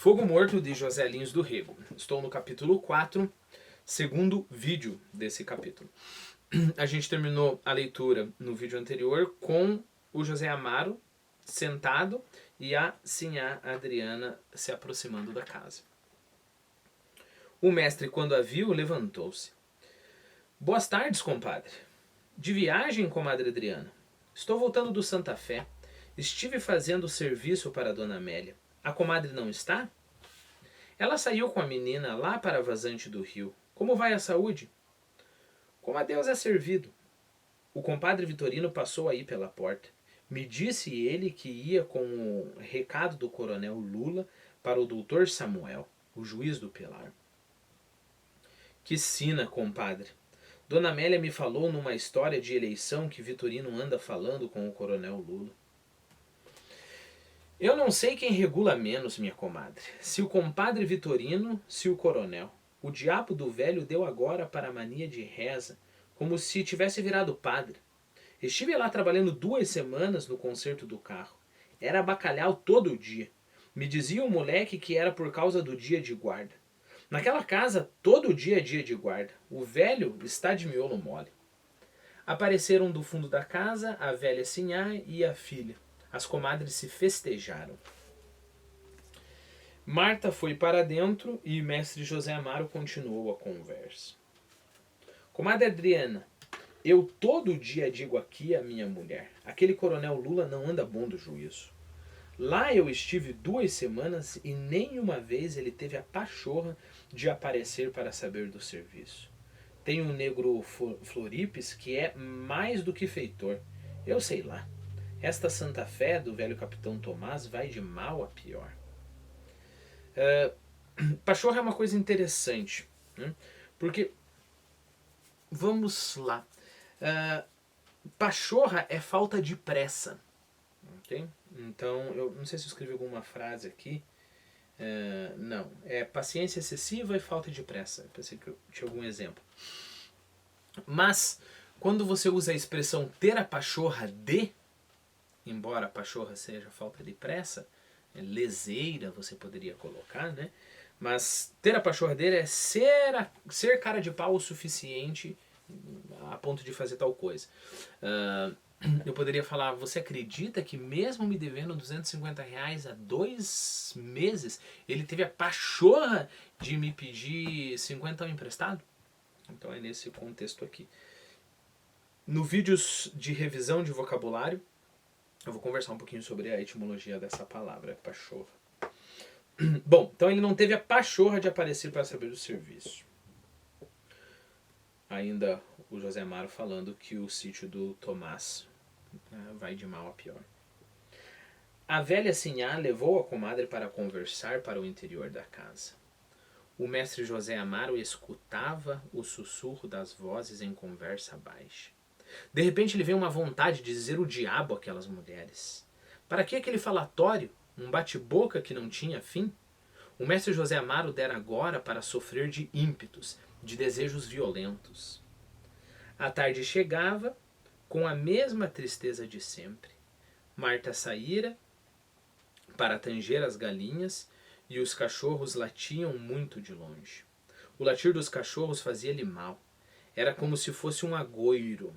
Fogo Morto de José Lins do Rego. Estou no capítulo 4, segundo vídeo desse capítulo. A gente terminou a leitura no vídeo anterior com o José Amaro sentado e a sinhá Adriana se aproximando da casa. O mestre, quando a viu, levantou-se. Boas tardes, compadre. De viagem, comadre Adriana. Estou voltando do Santa Fé. Estive fazendo serviço para a dona Amélia. A comadre não está? Ela saiu com a menina lá para a vazante do rio. Como vai a saúde? Como a Deus é servido. O compadre Vitorino passou aí pela porta. Me disse ele que ia com o recado do coronel Lula para o doutor Samuel, o juiz do Pilar. Que sina, compadre. Dona Amélia me falou numa história de eleição que Vitorino anda falando com o coronel Lula. Eu não sei quem regula menos, minha comadre. Se o compadre Vitorino, se o coronel. O diabo do velho deu agora para a mania de reza, como se tivesse virado padre. Estive lá trabalhando 2 semanas no conserto do carro. Era bacalhau todo dia. Me dizia o moleque que era por causa do dia de guarda. Naquela casa, todo dia é dia de guarda. O velho está de miolo mole. Apareceram do fundo da casa a velha sinhá e a filha. As comadres se festejaram. Marta foi para dentro e mestre José Amaro continuou a conversa. Comadre Adriana, eu todo dia digo aqui à minha mulher, aquele coronel Lula não anda bom do juízo. Lá eu estive 2 semanas e nenhuma vez ele teve a pachorra de aparecer para saber do serviço. Tem um negro Floripes que é mais do que feitor. Eu sei lá. Esta santa fé do velho capitão Tomás vai de mal a pior. Pachorra é uma coisa interessante, né? Porque, vamos lá, pachorra é falta de pressa. Okay? Então, eu não sei se eu escrevi alguma frase aqui. Não, é paciência excessiva e falta de pressa. Eu pensei que eu tinha algum exemplo. Mas, quando você usa a expressão ter a pachorra de, embora a pachorra seja falta de pressa, leseira você poderia colocar, né? Mas ter a pachorra dele é ser cara de pau o suficiente a ponto de fazer tal coisa. Eu poderia falar, você acredita que mesmo me devendo R$250 há 2 meses, ele teve a pachorra de me pedir 50 emprestado? Então é nesse contexto aqui. No vídeos de revisão de vocabulário, eu vou conversar um pouquinho sobre a etimologia dessa palavra, pachorra. Bom, então ele não teve a pachorra de aparecer para saber do serviço. Ainda o José Amaro falando que o sítio do Tomás vai de mal a pior. A velha sinhá levou a comadre para conversar para o interior da casa. O mestre José Amaro escutava o sussurro das vozes em conversa baixa. De repente lhe veio uma vontade de dizer o diabo àquelas mulheres. Para que aquele falatório? Um bate-boca que não tinha fim? O mestre José Amaro dera agora para sofrer de ímpetos, de desejos violentos. A tarde chegava, com a mesma tristeza de sempre. Marta saíra para tanger as galinhas e os cachorros latiam muito de longe. O latir dos cachorros fazia-lhe mal. Era como se fosse um agouro.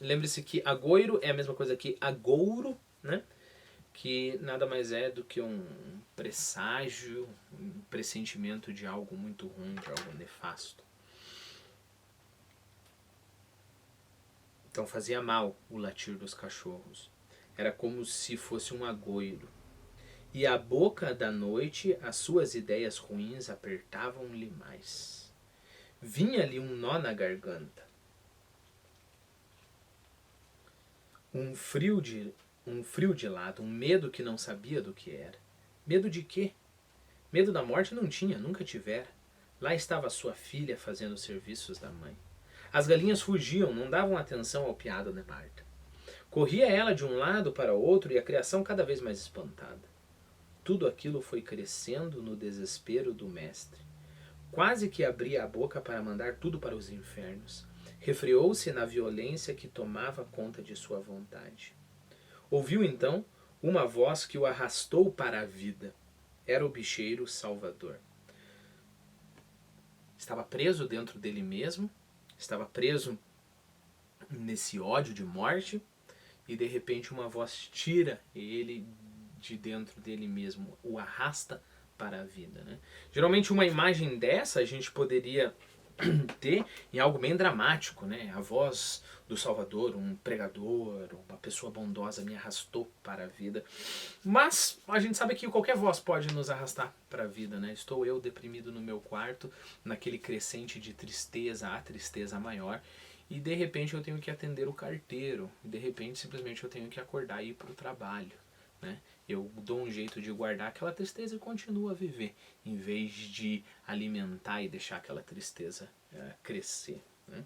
Lembre-se que agouro é a mesma coisa que agouro, né? Que nada mais é do que um presságio, um pressentimento de algo muito ruim, de algo nefasto. Então fazia mal o latir dos cachorros. Era como se fosse um agouro. E à boca da noite as suas ideias ruins apertavam-lhe mais. Vinha-lhe um nó na garganta. Um frio de lado, um medo que não sabia do que era. Medo de quê? Medo da morte não tinha, nunca tivera. Lá estava sua filha fazendo os serviços da mãe. As galinhas fugiam, não davam atenção ao piado de Marta. Corria ela de um lado para outro e a criação cada vez mais espantada. Tudo aquilo foi crescendo no desespero do mestre. Quase que abria a boca para mandar tudo para os infernos. Refreou-se na violência que tomava conta de sua vontade. Ouviu então uma voz que o arrastou para a vida. era o bicheiro salvador. Estava preso dentro dele mesmo, estava preso nesse ódio de morte, e de repente uma voz tira ele de dentro dele mesmo, o arrasta para a vida, né? Geralmente uma imagem dessa a gente poderia ter em algo bem dramático, né? A voz do Salvador, um pregador, uma pessoa bondosa me arrastou para a vida. Mas a gente sabe que qualquer voz pode nos arrastar para a vida, né? Estou eu deprimido no meu quarto, naquele crescente de tristeza, a tristeza maior, e de repente eu tenho que atender o carteiro, e de repente simplesmente eu tenho que acordar e ir para o trabalho, né? Eu dou um jeito de guardar aquela tristeza e continuo a viver, em vez de alimentar e deixar aquela tristeza crescer, né?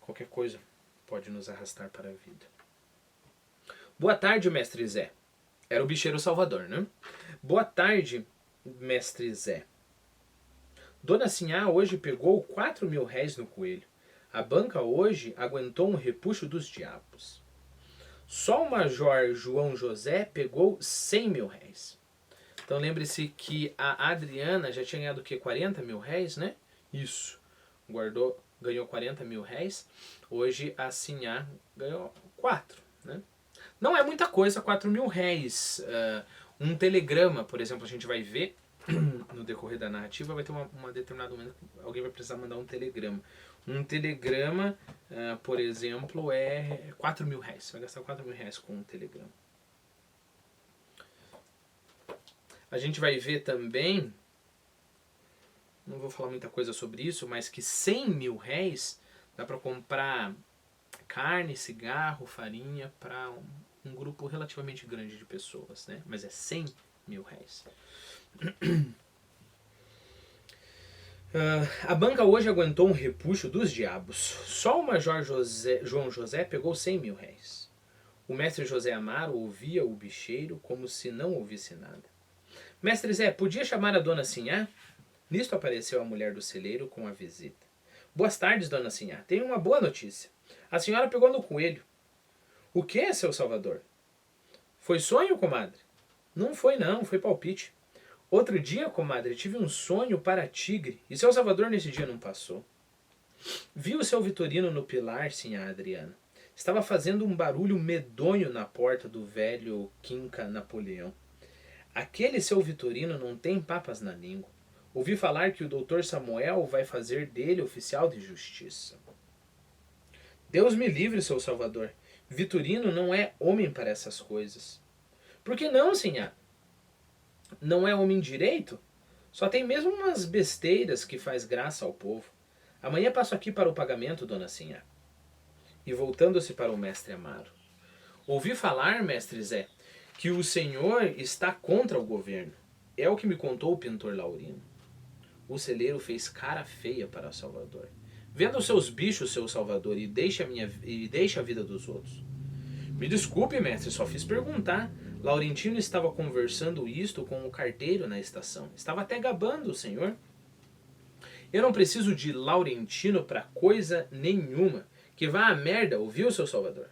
Qualquer coisa pode nos arrastar para a vida. Boa tarde, mestre Zé. Era o bicheiro Salvador, né? Boa tarde, mestre Zé. Dona Sinhá hoje pegou 4.000 réis no coelho. A banca hoje aguentou um repuxo dos diabos. Só o major João José pegou 100.000 réis. Então lembre-se que a Adriana já tinha ganhado o quê? 40.000 réis, né? Isso. Ganhou 40.000 réis. Hoje a Sinhá ganhou 4, né? Não é muita coisa, 4.000 réis. Um telegrama, por exemplo, a gente vai ver no decorrer da narrativa, vai ter uma determinada momento que alguém vai precisar mandar um telegrama. Um telegrama, por exemplo, é 4.000 réis. Você vai gastar 4.000 réis com um telegrama. A gente vai ver também, não vou falar muita coisa sobre isso, mas que 100.000 réis dá para comprar carne, cigarro, farinha para um grupo relativamente grande de pessoas, né? Mas é 100.000 réis. A banca hoje aguentou um repuxo dos diabos. Só o major João José pegou 100.000 réis. O mestre José Amaro ouvia o bicheiro como se não ouvisse nada. Mestre Zé, podia chamar a dona Sinhá? Nisto apareceu a mulher do celeiro com a visita. Boas tardes, dona Sinhá. Tenho uma boa notícia. A senhora pegou no coelho. O que, seu Salvador? Foi sonho, comadre? Não foi não, foi palpite. Outro dia, comadre, tive um sonho para tigre, e seu Salvador nesse dia não passou. Vi o seu Vitorino no pilar, sinhá Adriana. Estava fazendo um barulho medonho na porta do velho Quinca Napoleão. Aquele seu Vitorino não tem papas na língua. Ouvi falar que o doutor Samuel vai fazer dele oficial de justiça. Deus me livre, seu Salvador. Vitorino não é homem para essas coisas. Por que não, sinhá? Não é homem direito? Só tem mesmo umas besteiras que faz graça ao povo. Amanhã passo aqui para o pagamento, dona Sinhá. E voltando-se para o mestre Amaro. Ouvi falar, mestre Zé, que o senhor está contra o governo. É o que me contou o pintor Laurino. O celeiro fez cara feia para Salvador. Venda os seus bichos, seu Salvador, e deixe a vida dos outros. Me desculpe, mestre, só fiz perguntar. Laurentino estava conversando isto com o carteiro na estação. Estava até gabando o senhor. Eu não preciso de Laurentino para coisa nenhuma. Que vá a merda, ouviu, seu Salvador?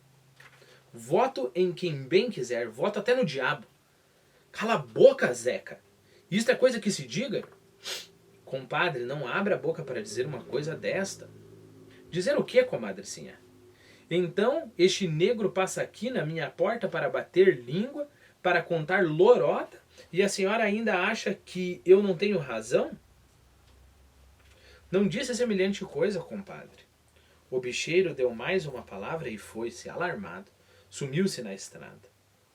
Voto em quem bem quiser, voto até no diabo. Cala a boca, Zeca. Isto é coisa que se diga? Compadre, não abra a boca para dizer uma coisa desta. Dizer o quê, comadre Sinhá? Então, este negro passa aqui na minha porta para bater língua, para contar lorota, e a senhora ainda acha que eu não tenho razão? Não disse semelhante coisa, compadre. O bicheiro deu mais uma palavra e foi-se, alarmado. Sumiu-se na estrada.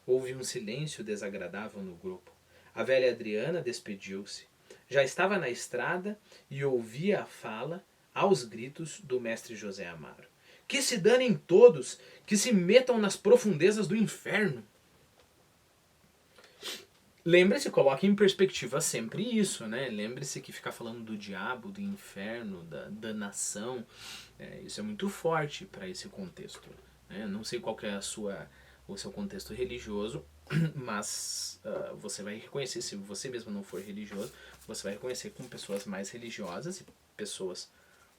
Houve um silêncio desagradável no grupo. A velha Adriana despediu-se. Já estava na estrada e ouvia a fala, aos gritos, do mestre José Amaro. Que se danem todos, que se metam nas profundezas do inferno. Lembre-se, coloque em perspectiva sempre isso, né? Lembre-se que ficar falando do diabo, do inferno, da danação, isso é muito forte para esse contexto. Né? Não sei qual que é o seu contexto religioso, mas você vai reconhecer, se você mesmo não for religioso, você vai reconhecer com pessoas mais religiosas e pessoas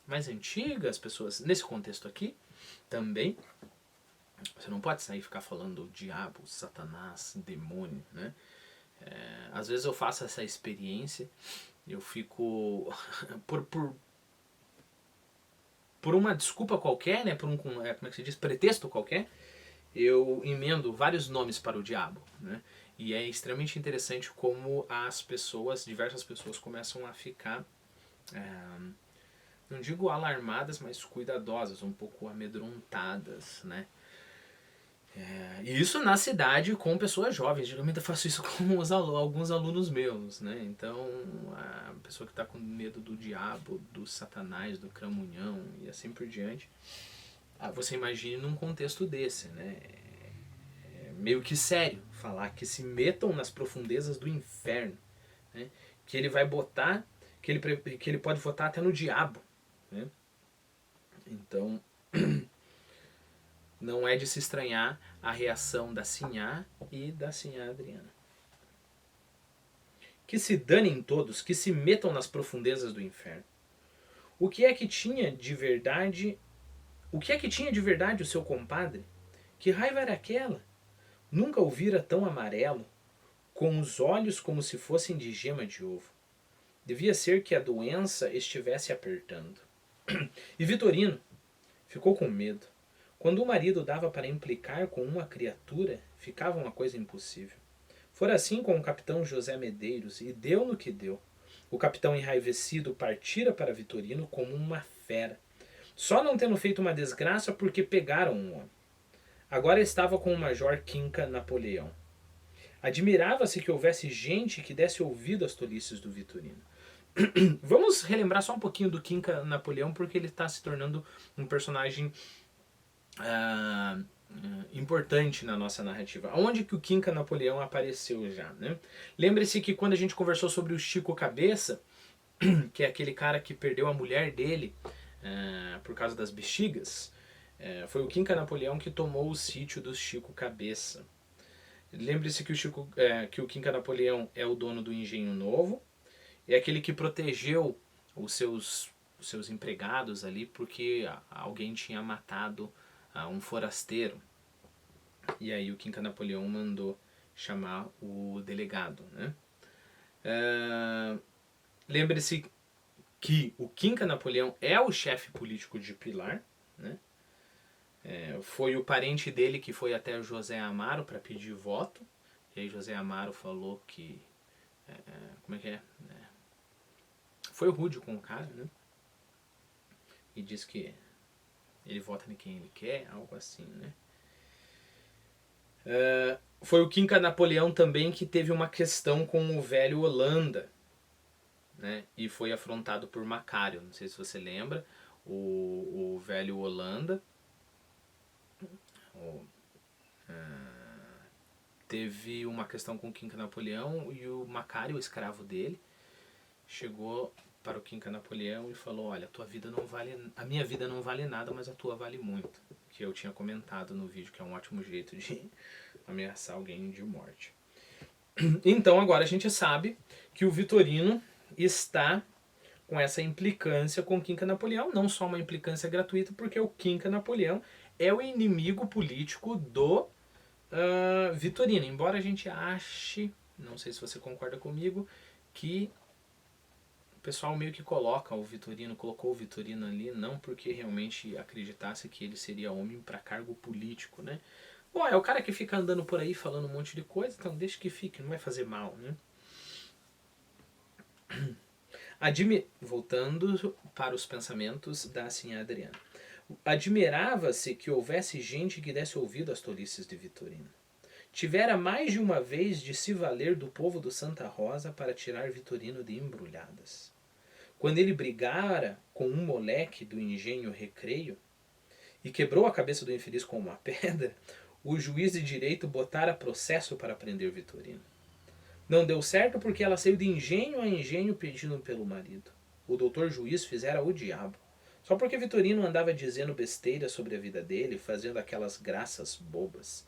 mais antigas, pessoas nesse contexto aqui também. Você não pode sair e ficar falando diabo, satanás, demônio, né? Às vezes eu faço essa experiência, eu fico por uma desculpa qualquer, né, por como é que se diz, pretexto qualquer, eu emendo vários nomes para o diabo, né? E é extremamente interessante como diversas pessoas começam a ficar, não digo alarmadas, mas cuidadosas, um pouco amedrontadas, né? E isso na cidade com pessoas jovens. Geralmente eu faço isso com alguns alunos meus, né? Então, a pessoa que está com medo do diabo, do satanás, do cramunhão e assim por diante, você imagine num contexto desse, né? É meio que sério falar que se metam nas profundezas do inferno, né? Que ele vai botar, que ele pode votar até no diabo, né? Então, não é de se estranhar a reação da Sinhá e da Sinhá Adriana. Que se danem todos, que se metam nas profundezas do inferno. O que é que tinha de verdade? O que é que tinha de verdade o seu compadre? Que raiva era aquela? Nunca o vira tão amarelo, com os olhos como se fossem de gema de ovo. Devia ser que a doença estivesse apertando. E Vitorino ficou com medo. Quando o marido dava para implicar com uma criatura, ficava uma coisa impossível. Fora assim com o capitão José Medeiros, e deu no que deu. O capitão enraivecido partira para Vitorino como uma fera, só não tendo feito uma desgraça porque pegaram um homem. Agora estava com o major Quinca Napoleão. Admirava-se que houvesse gente que desse ouvido às tolices do Vitorino. Vamos relembrar só um pouquinho do Quinca Napoleão, porque ele está se tornando um personagem importante na nossa narrativa. Onde que o Quinca Napoleão apareceu já, né? Lembre-se que quando a gente conversou sobre o Chico Cabeça, que é aquele cara que perdeu a mulher dele por causa das bexigas, foi o Quinca Napoleão que tomou o sítio do Chico Cabeça. Lembre-se que que o Quinca Napoleão é o dono do Engenho Novo, é aquele que protegeu os seus empregados ali porque alguém tinha matado um forasteiro. E aí o Quinca Napoleão mandou chamar o delegado, né? Lembre-se que o Quinca Napoleão é o chefe político de Pilar, né? Foi o parente dele que foi até José Amaro para pedir voto. E aí José Amaro falou que... como é que é? Foi rude com o cara, né? E disse que ele vota em quem ele quer, algo assim, né? Foi o Quinca Napoleão também que teve uma questão com o velho Holanda, né? E foi afrontado por Macário. Não sei se você lembra. O velho Holanda teve uma questão com o Quinca Napoleão e o Macário, o escravo dele, chegou para o Quinca Napoleão e falou: olha, a minha vida não vale nada, mas a tua vale muito. Que eu tinha comentado no vídeo, que é um ótimo jeito de ameaçar alguém de morte. Então agora a gente sabe que o Vitorino está com essa implicância com o Quinca Napoleão, não só uma implicância gratuita, porque o Quinca Napoleão é o inimigo político do Vitorino. Embora a gente ache, não sei se você concorda comigo, que o pessoal meio que colocou o Vitorino ali, não porque realmente acreditasse que ele seria homem para cargo político, né? Bom, é o cara que fica andando por aí falando um monte de coisa, então deixa que fique, não vai fazer mal, né? Voltando para os pensamentos da Sinhá Adriana. Admirava-se que houvesse gente que desse ouvido às tolices de Vitorino. Tivera mais de uma vez de se valer do povo do Santa Rosa para tirar Vitorino de embrulhadas. Quando ele brigara com um moleque do engenho Recreio e quebrou a cabeça do infeliz com uma pedra, o juiz de direito botara processo para prender Vitorino. Não deu certo porque ela saiu de engenho a engenho pedindo pelo marido. O doutor juiz fizera o diabo. Só porque Vitorino andava dizendo besteira sobre a vida dele, fazendo aquelas graças bobas.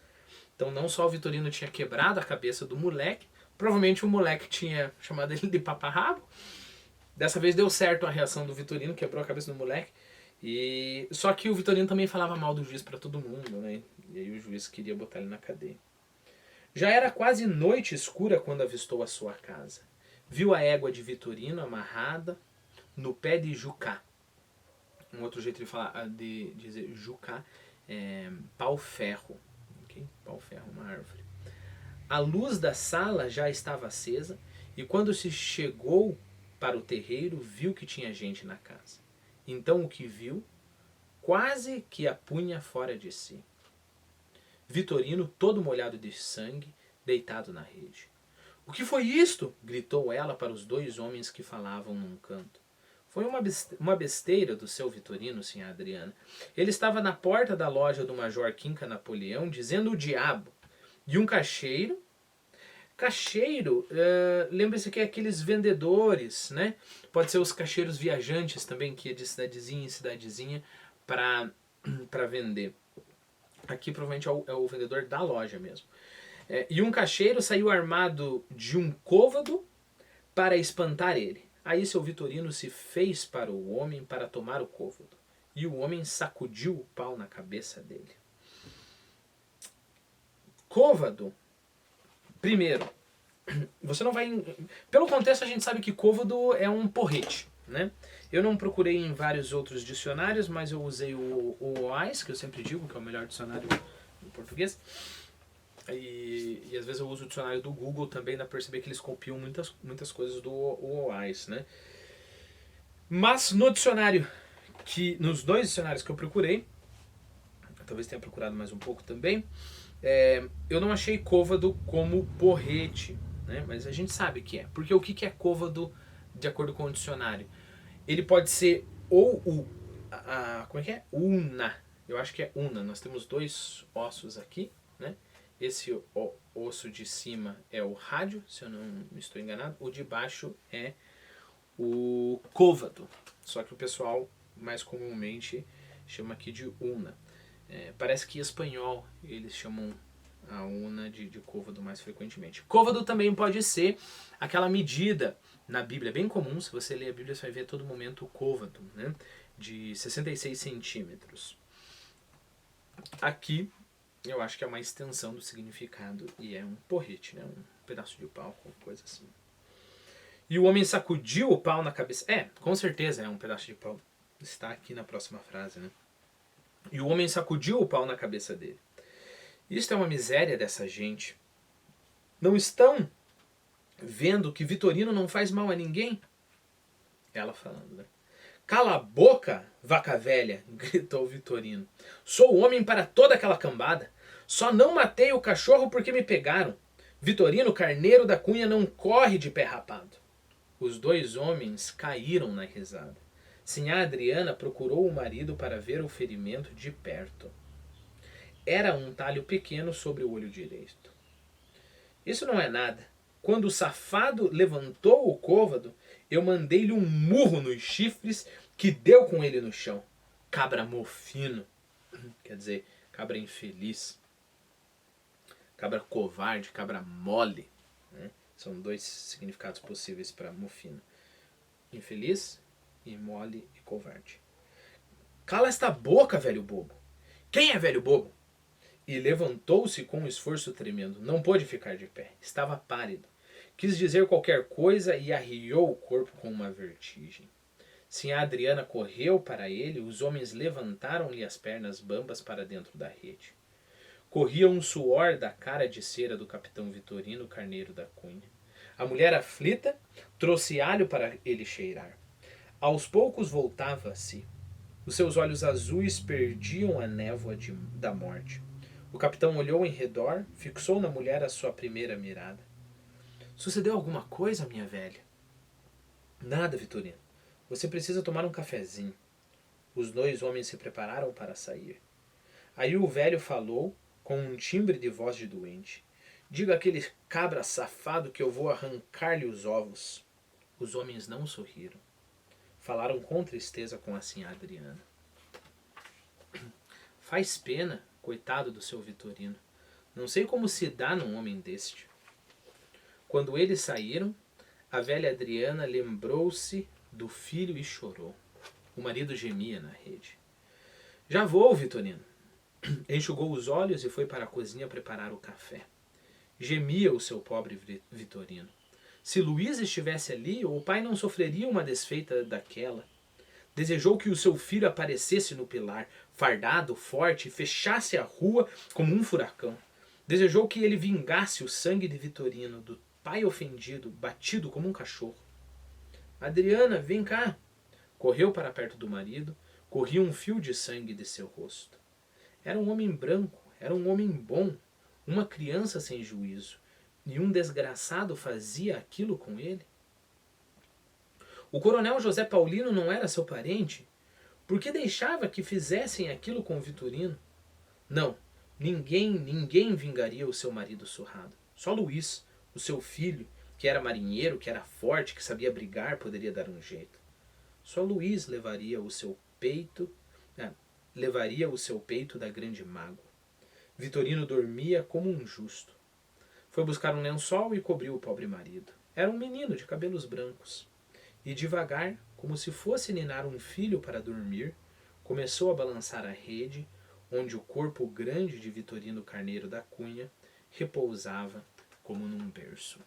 Então não só o Vitorino tinha quebrado a cabeça do moleque, provavelmente o moleque tinha chamado ele de paparrabo. Dessa vez deu certo a reação do Vitorino, quebrou a cabeça do moleque. Só que o Vitorino também falava mal do juiz para todo mundo, né? E aí o juiz queria botar ele na cadeia. Já era quase noite escura quando avistou a sua casa. Viu a égua de Vitorino amarrada no pé de Jucá. Um outro jeito de falar, de dizer Jucá é pau-ferro. Okay? Pau-ferro, uma árvore. A luz da sala já estava acesa e quando se chegou para o terreiro, viu que tinha gente na casa. Então o que viu, quase que a punha fora de si. Vitorino, todo molhado de sangue, deitado na rede. O que foi isto? Gritou ela para os dois homens que falavam num canto. Foi uma besteira do seu Vitorino, sinhá Adriana. Ele estava na porta da loja do Major Quinca Napoleão, dizendo o diabo. E um caixeiro... Caixeiro, lembra-se que é aqueles vendedores, né? Pode ser os caixeiros viajantes também, que é de cidadezinha em cidadezinha para vender. Aqui provavelmente é o vendedor da loja mesmo. E um caixeiro saiu armado de um côvado para espantar ele. Aí seu Vitorino se fez para o homem para tomar o côvado. E o homem sacudiu o pau na cabeça dele. Côvado, primeiro, você não vai... Pelo contexto a gente sabe que côvado é um porrete, né? Eu não procurei em vários outros dicionários, mas eu usei o OAS, que eu sempre digo que é o melhor dicionário em português. E às vezes eu uso o dicionário do Google também para perceber que eles copiam muitas coisas do OAS, né? Mas no dicionário, nos dois dicionários que eu procurei, talvez tenha procurado mais um pouco também, eu não achei côvado como porrete, né? Mas a gente sabe que é. Porque o que é côvado de acordo com o dicionário? Ele pode ser ou como é que é? Una. Eu acho que é una. Nós temos dois ossos aqui, né? Esse osso de cima é o rádio, se eu não me estou enganado. O de baixo é o côvado. Só que o pessoal mais comumente chama aqui de una. Parece que em espanhol eles chamam a una de côvado mais frequentemente. Côvado também pode ser aquela medida na Bíblia, bem comum. Se você ler a Bíblia, você vai ver a todo momento o côvado, né? De 66 centímetros. Aqui eu acho que é uma extensão do significado e é um porrete, né? Um pedaço de pau, coisa assim. E o homem sacudiu o pau na cabeça. Com certeza é um pedaço de pau. Está aqui na próxima frase, né? E o homem sacudiu o pau na cabeça dele. Isto é uma miséria dessa gente. Não estão vendo que Vitorino não faz mal a ninguém? Ela falando, né? Cala a boca, vaca velha, gritou Vitorino. Sou homem para toda aquela cambada. Só não matei o cachorro porque me pegaram. Vitorino, carneiro da cunha, não corre de pé rapado. Os dois homens caíram na risada. Sinhá Adriana procurou o marido para ver o ferimento de perto. Era um talho pequeno sobre o olho direito. Isso não é nada. Quando o safado levantou o côvado, eu mandei-lhe um murro nos chifres que deu com ele no chão. Cabra mofino. Quer dizer, cabra infeliz. Cabra covarde, cabra mole. Né? São dois significados possíveis para mofino. Infeliz e mole e covarde. Cala esta boca, velho bobo. Quem é velho bobo? E levantou-se com um esforço tremendo. Não pôde ficar de pé. Estava pálido. Quis dizer qualquer coisa e arriou o corpo com uma vertigem. Sinhá Adriana correu para ele, os homens levantaram-lhe as pernas bambas para dentro da rede. Corria um suor da cara de cera do capitão Vitorino, carneiro da cunha. A mulher aflita trouxe alho para ele cheirar. Aos poucos voltava a si. Os seus olhos azuis perdiam a névoa da morte. O capitão olhou em redor, fixou na mulher a sua primeira mirada. Sucedeu alguma coisa, minha velha? Nada, Vitorino. Você precisa tomar um cafezinho. Os dois homens se prepararam para sair. Aí o velho falou, com um timbre de voz de doente. Diga àquele cabra safado que eu vou arrancar-lhe os ovos. Os homens não sorriram. Falaram com tristeza com a sinhá Adriana. Faz pena, coitado do seu Vitorino. Não sei como se dá num homem deste. Quando eles saíram, a velha Adriana lembrou-se do filho e chorou. O marido gemia na rede. Já vou, Vitorino. Enxugou os olhos e foi para a cozinha preparar o café. Gemia o seu pobre Vitorino. Se Luís estivesse ali, o pai não sofreria uma desfeita daquela. Desejou que o seu filho aparecesse no pilar, fardado, forte, e fechasse a rua como um furacão. Desejou que ele vingasse o sangue de Vitorino, do pai ofendido, batido como um cachorro. Adriana, vem cá! Correu para perto do marido, corria um fio de sangue de seu rosto. Era um homem branco, era um homem bom, uma criança sem juízo. E um desgraçado fazia aquilo com ele? O coronel José Paulino não era seu parente? Por que deixava que fizessem aquilo com o Vitorino? Não, ninguém vingaria o seu marido surrado. Só Luís, o seu filho, que era marinheiro, que era forte, que sabia brigar, poderia dar um jeito. Só Luís levaria o seu peito da grande mágoa. Vitorino dormia como um justo. Foi buscar um lençol e cobriu o pobre marido. Era um menino de cabelos brancos. E devagar, como se fosse ninar um filho para dormir, começou a balançar a rede, onde o corpo grande de Vitorino Carneiro da Cunha repousava como num berço.